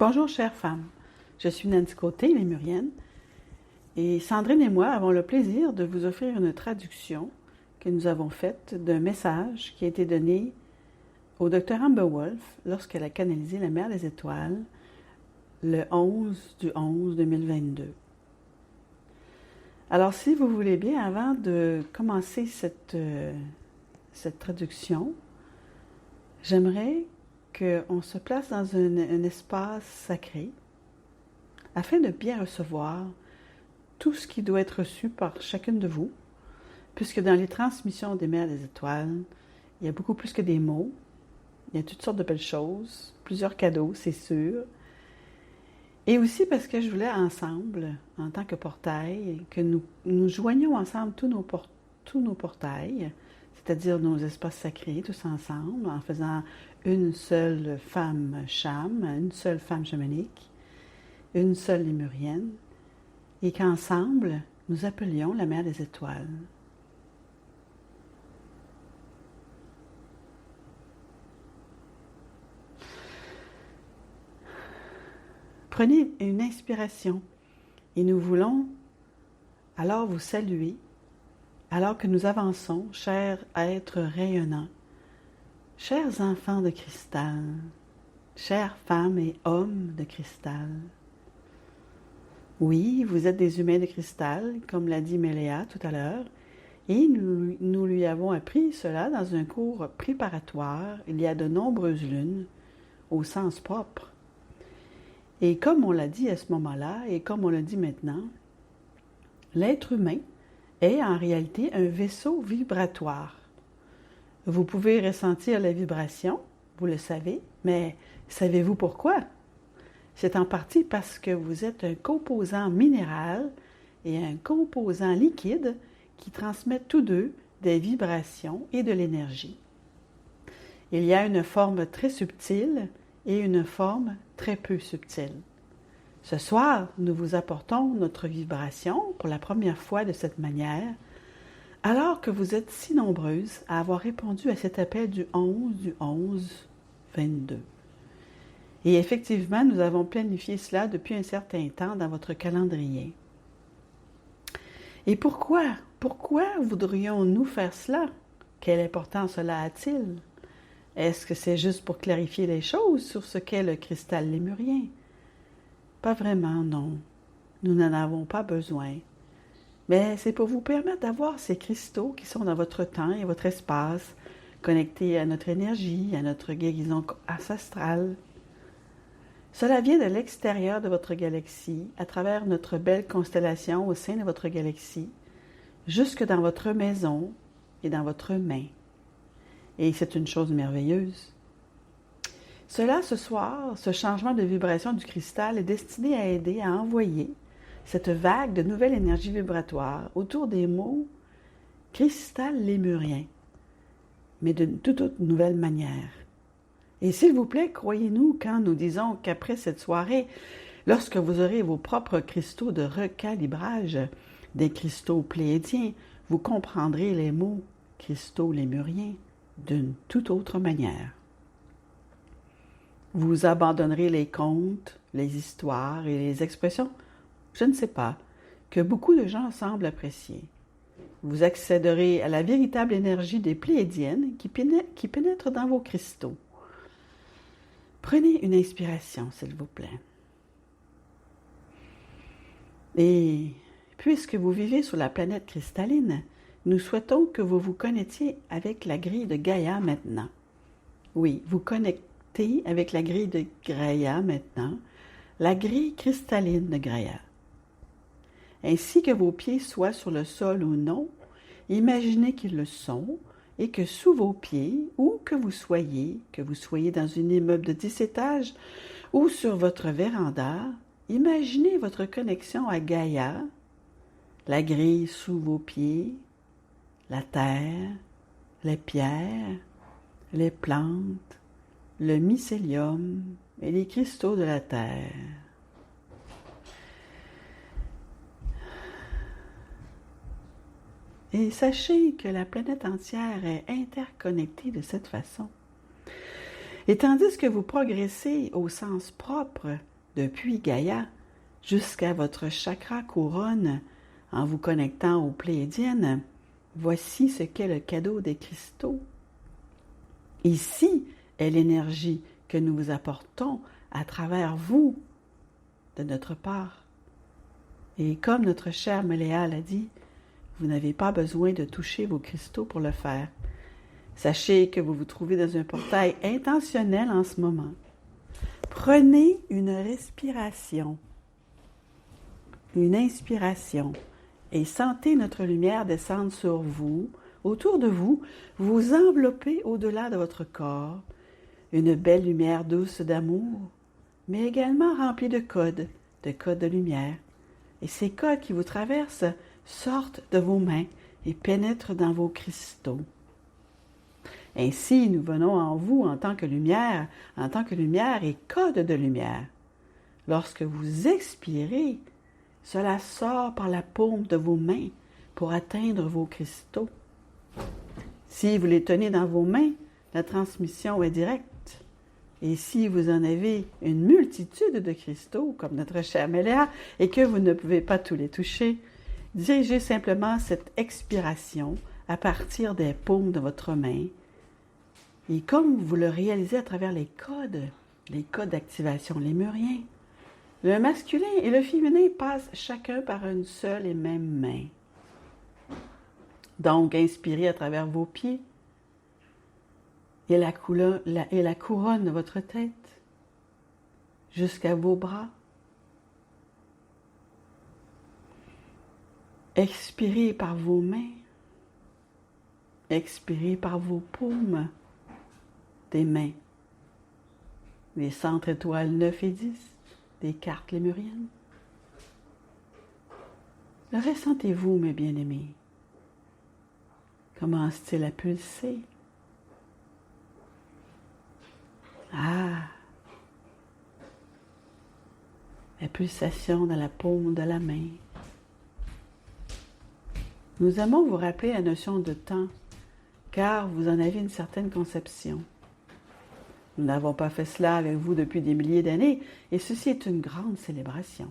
Bonjour chères femmes, je suis Nancy Côté, lémurienne, et Sandrine et moi avons le plaisir de vous offrir une traduction que nous avons faite d'un message qui a été donné au Dr Amber Wolf lorsqu'elle a canalisé la mer des étoiles le 11/11/2022. Alors si vous voulez bien, avant de commencer cette traduction, j'aimerais qu'on se place dans un espace sacré afin de bien recevoir tout ce qui doit être reçu par chacune de vous, puisque dans les transmissions des mers des étoiles, il y a beaucoup plus que des mots, il y a toutes sortes de belles choses, plusieurs cadeaux, c'est sûr, et aussi parce que je voulais ensemble, en tant que portail, que nous joignions ensemble tous nos portails, c'est-à-dire nos espaces sacrés, tous ensemble, en faisant une seule femme cham, une seule femme chamanique, une seule lémurienne, et qu'ensemble, nous appelions la mer des étoiles. Prenez une inspiration et nous voulons alors vous saluer alors que nous avançons, chers êtres rayonnants, chers enfants de cristal, chères femmes et hommes de cristal. Oui, vous êtes des humains de cristal, comme l'a dit Méléa tout à l'heure, et nous lui avons appris cela dans un cours préparatoire il y a de nombreuses lunes, au sens propre. Et comme on l'a dit à ce moment-là, et comme on l'a dit maintenant, l'être humain est en réalité un vaisseau vibratoire. Vous pouvez ressentir la vibration, vous le savez, mais savez-vous pourquoi? C'est en partie parce que vous êtes un composant minéral et un composant liquide qui transmettent tous deux des vibrations et de l'énergie. Il y a une forme très subtile et une forme très peu subtile. Ce soir, nous vous apportons notre vibration pour la première fois de cette manière, alors que vous êtes si nombreuses à avoir répondu à cet appel du 11/11/22. Et effectivement, nous avons planifié cela depuis un certain temps dans votre calendrier. Et pourquoi voudrions-nous faire cela? Quelle importance cela a-t-il? Est-ce que c'est juste pour clarifier les choses sur ce qu'est le cristal lémurien? Pas vraiment, non. Nous n'en avons pas besoin. Mais c'est pour vous permettre d'avoir ces cristaux qui sont dans votre temps et votre espace, connectés à notre énergie, à notre guérison ancestrale. Cela vient de l'extérieur de votre galaxie, à travers notre belle constellation au sein de votre galaxie, jusque dans votre maison et dans votre main. Et c'est une chose merveilleuse. Cela, ce soir, ce changement de vibration du cristal est destiné à aider à envoyer cette vague de nouvelle énergie vibratoire autour des mots « cristal lémurien », mais d'une toute autre nouvelle manière. Et s'il vous plaît, croyez-nous quand nous disons qu'après cette soirée, lorsque vous aurez vos propres cristaux de recalibrage, des cristaux pléidiens, vous comprendrez les mots « cristaux lémuriens » d'une toute autre manière. Vous abandonnerez les contes, les histoires et les expressions, je ne sais pas, que beaucoup de gens semblent apprécier. Vous accéderez à la véritable énergie des pléidiennes qui pénètrent dans vos cristaux. Prenez une inspiration, s'il vous plaît. Et puisque vous vivez sur la planète cristalline, nous souhaitons que vous vous connectiez avec la grille de Gaïa maintenant. Oui, vous connectez avec la grille de Gaïa maintenant, la grille cristalline de Gaïa. Ainsi que vos pieds soient sur le sol ou non, imaginez qu'ils le sont et que sous vos pieds, où que vous soyez dans un immeuble de 10 étages ou sur votre véranda, imaginez votre connexion à Gaïa, la grille sous vos pieds, la terre, les pierres, les plantes, le mycélium et les cristaux de la terre. Et sachez que la planète entière est interconnectée de cette façon. Et tandis que vous progressez au sens propre, depuis Gaïa jusqu'à votre chakra couronne en vous connectant aux Pléiadiennes, voici ce qu'est le cadeau des cristaux. Ici est l'énergie que nous vous apportons à travers vous, de notre part. Et comme notre chère Méléa l'a dit, vous n'avez pas besoin de toucher vos cristaux pour le faire. Sachez que vous vous trouvez dans un portail intentionnel en ce moment. Prenez une respiration, une inspiration, et sentez notre lumière descendre sur vous, autour de vous, vous envelopper au-delà de votre corps, une belle lumière douce d'amour, mais également remplie de codes de lumière. Et ces codes qui vous traversent sortent de vos mains et pénètrent dans vos cristaux. Ainsi, nous venons en vous en tant que lumière et code de lumière. Lorsque vous expirez, cela sort par la paume de vos mains pour atteindre vos cristaux. Si vous les tenez dans vos mains, la transmission est directe. Et si vous en avez une multitude de cristaux, comme notre chère Méléa, et que vous ne pouvez pas tous les toucher, dirigez simplement cette expiration à partir des paumes de votre main. Et comme vous le réalisez à travers les codes d'activation lémuriens, le masculin et le féminin passent chacun par une seule et même main. Donc, inspirez à travers vos pieds et la couronne de votre tête jusqu'à vos bras. Expirez par vos mains. Expirez par vos paumes des mains. Les centres étoiles 9 et 10 des cartes lémuriennes. Le ressentez-vous, mes bien-aimés? Commence-t-il à pulser? Ah! La pulsation dans la paume de la main. Nous aimons vous rappeler la notion de temps, car vous en avez une certaine conception. Nous n'avons pas fait cela avec vous depuis des milliers d'années, et ceci est une grande célébration.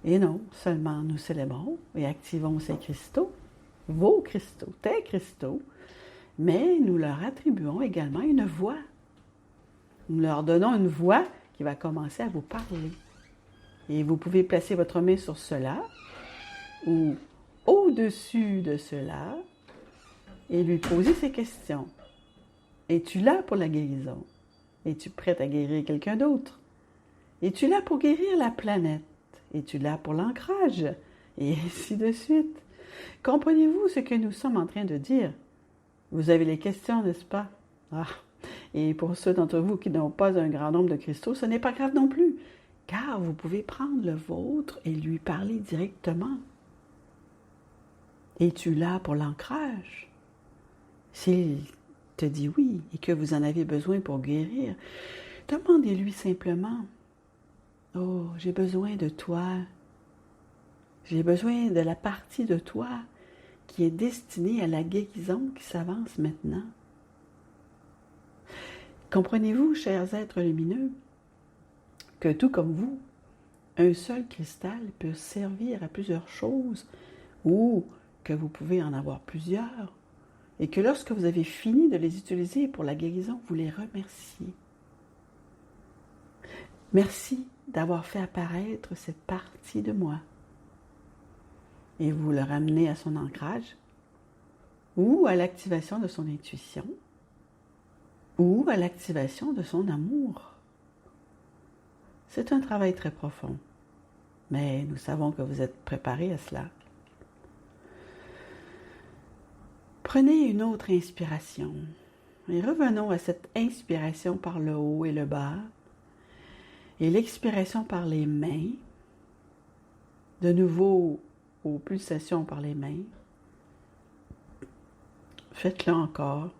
Et non, seulement nous célébrons et activons ces cristaux, vos cristaux, tes cristaux, mais nous leur attribuons également une voix. Nous leur donnons une voix qui va commencer à vous parler. Et vous pouvez placer votre main sur cela, ou au-dessus de cela, et lui poser ces questions. Es-tu là pour la guérison? Es-tu prête à guérir quelqu'un d'autre? Es-tu là pour guérir la planète? Es-tu là pour l'ancrage? Et ainsi de suite. Comprenez-vous ce que nous sommes en train de dire? Vous avez les questions, n'est-ce pas? Ah. Et pour ceux d'entre vous qui n'ont pas un grand nombre de cristaux, ce n'est pas grave non plus, car vous pouvez prendre le vôtre et lui parler directement. Es-tu là pour l'ancrage? S'il te dit oui et que vous en avez besoin pour guérir, demandez-lui simplement, « Oh, j'ai besoin de toi. J'ai besoin de la partie de toi qui est destinée à la guérison qui s'avance maintenant. » Comprenez-vous, chers êtres lumineux, que tout comme vous, un seul cristal peut servir à plusieurs choses ou que vous pouvez en avoir plusieurs et que lorsque vous avez fini de les utiliser pour la guérison, vous les remerciez. Merci d'avoir fait apparaître cette partie de moi. Et vous le ramenez à son ancrage ou à l'activation de son intuition ou à l'activation de son amour. C'est un travail très profond, mais nous savons que vous êtes préparés à cela. Prenez une autre inspiration et revenons à cette inspiration par le haut et le bas et l'expiration par les mains, de nouveau aux pulsations par les mains. Faites-le encore.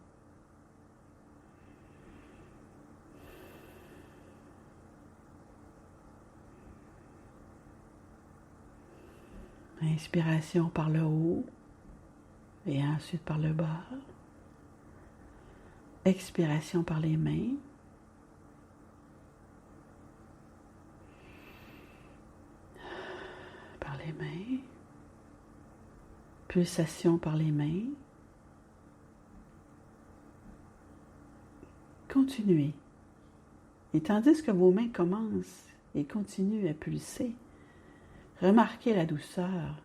Inspiration par le haut et ensuite par le bas. Expiration par les mains. les mains, pulsation par les mains. Continuez. Et tandis que vos mains commencent et continuent à pulser, remarquez la douceur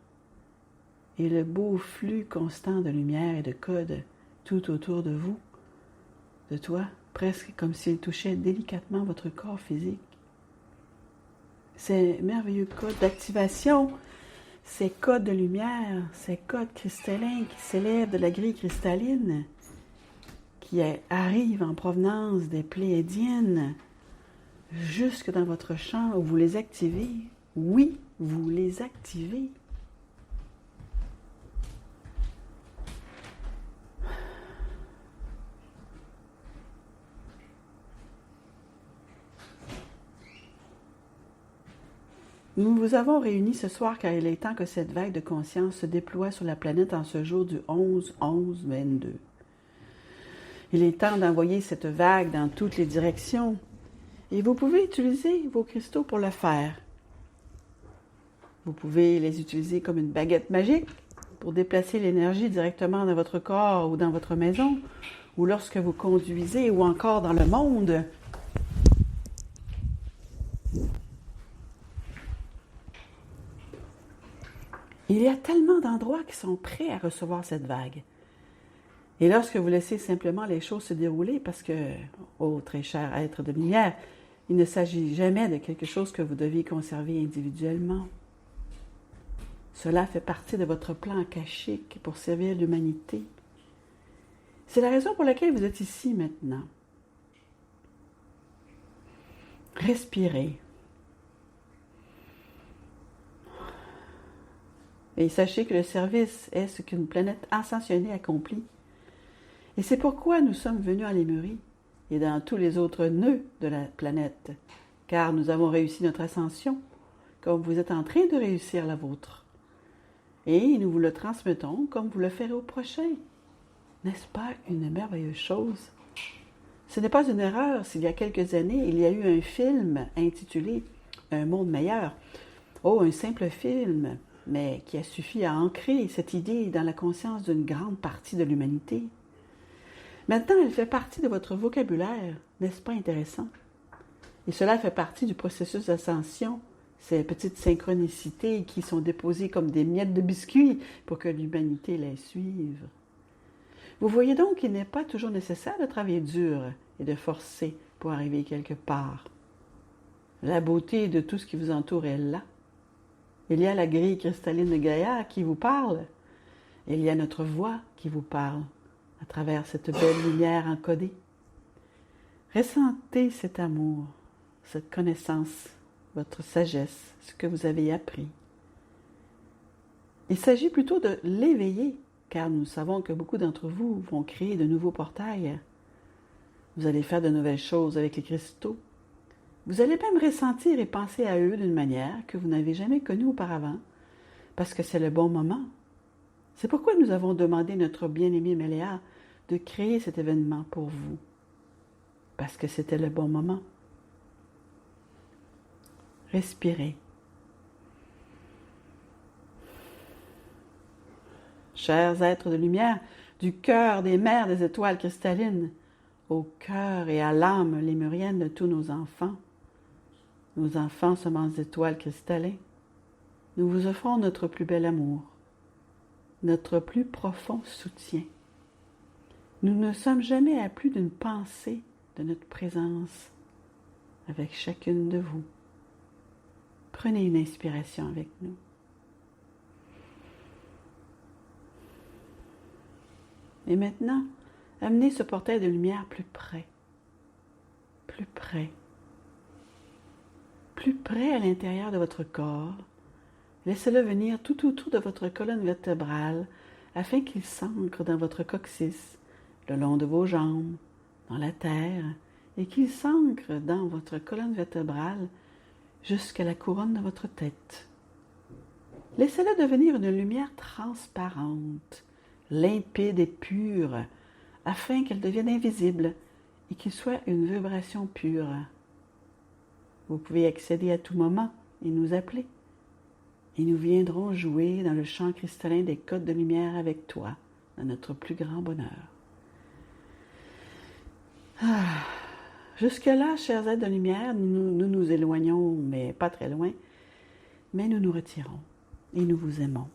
et le beau flux constant de lumière et de codes tout autour de vous, de toi, presque comme s'il touchait délicatement votre corps physique. Ces merveilleux codes d'activation, ces codes de lumière, ces codes cristallins qui s'élèvent de la grille cristalline, qui arrivent en provenance des Pléiadiennes, jusque dans votre champ où vous les activez. Oui, vous les activez. Nous vous avons réunis ce soir car il est temps que cette vague de conscience se déploie sur la planète en ce jour du 11-11-22. Il est temps d'envoyer cette vague dans toutes les directions et vous pouvez utiliser vos cristaux pour le faire. Vous pouvez les utiliser comme une baguette magique pour déplacer l'énergie directement dans votre corps ou dans votre maison ou lorsque vous conduisez ou encore dans le monde. Il y a tellement d'endroits qui sont prêts à recevoir cette vague. Et lorsque vous laissez simplement les choses se dérouler, parce que, ô très cher être de lumière, il ne s'agit jamais de quelque chose que vous devez conserver individuellement. Cela fait partie de votre plan akashique pour servir l'humanité. C'est la raison pour laquelle vous êtes ici maintenant. Respirez. Et sachez que le service est ce qu'une planète ascensionnée accomplit. Et c'est pourquoi nous sommes venus à Lémurie et dans tous les autres nœuds de la planète, car nous avons réussi notre ascension, comme vous êtes en train de réussir la vôtre. Et nous vous le transmettons comme vous le ferez au prochain. N'est-ce pas une merveilleuse chose? Ce n'est pas une erreur s'il y a quelques années, il y a eu un film intitulé « Un monde meilleur ». Oh, un simple film, mais qui a suffi à ancrer cette idée dans la conscience d'une grande partie de l'humanité. Maintenant, elle fait partie de votre vocabulaire, n'est-ce pas intéressant? Et cela fait partie du processus d'ascension, ces petites synchronicités qui sont déposées comme des miettes de biscuits pour que l'humanité les suive. Vous voyez donc qu'il n'est pas toujours nécessaire de travailler dur et de forcer pour arriver quelque part. La beauté de tout ce qui vous entoure est là. Il y a la grille cristalline de Gaïa qui vous parle. Il y a notre voix qui vous parle à travers cette belle lumière encodée. Ressentez cet amour, cette connaissance, votre sagesse, ce que vous avez appris. Il s'agit plutôt de l'éveiller, car nous savons que beaucoup d'entre vous vont créer de nouveaux portails. Vous allez faire de nouvelles choses avec les cristaux. Vous allez même ressentir et penser à eux d'une manière que vous n'avez jamais connue auparavant, parce que c'est le bon moment. C'est pourquoi nous avons demandé à notre bien-aimé Méléa de créer cet événement pour vous, parce que c'était le bon moment. Respirez. Chers êtres de lumière, du cœur des mers des étoiles cristallines, au cœur et à l'âme lémurienne de tous nos enfants semences d'étoiles cristallines, nous vous offrons notre plus bel amour, notre plus profond soutien. Nous ne sommes jamais à plus d'une pensée de notre présence avec chacune de vous. Prenez une inspiration avec nous. Et maintenant, amenez ce portail de lumière plus près, plus près, plus près à l'intérieur de votre corps. Laissez-le venir tout autour de votre colonne vertébrale afin qu'il s'ancre dans votre coccyx, le long de vos jambes, dans la terre, et qu'il s'ancre dans votre colonne vertébrale jusqu'à la couronne de votre tête. Laissez-le devenir une lumière transparente, limpide et pure, afin qu'elle devienne invisible et qu'il soit une vibration pure. Vous pouvez accéder à tout moment et nous appeler. et nous viendrons jouer dans le champ cristallin des côtes de lumière avec toi, dans notre plus grand bonheur. Ah. Jusque-là, chers êtres de lumière, nous nous éloignons, mais pas très loin, mais nous nous retirons et nous vous aimons.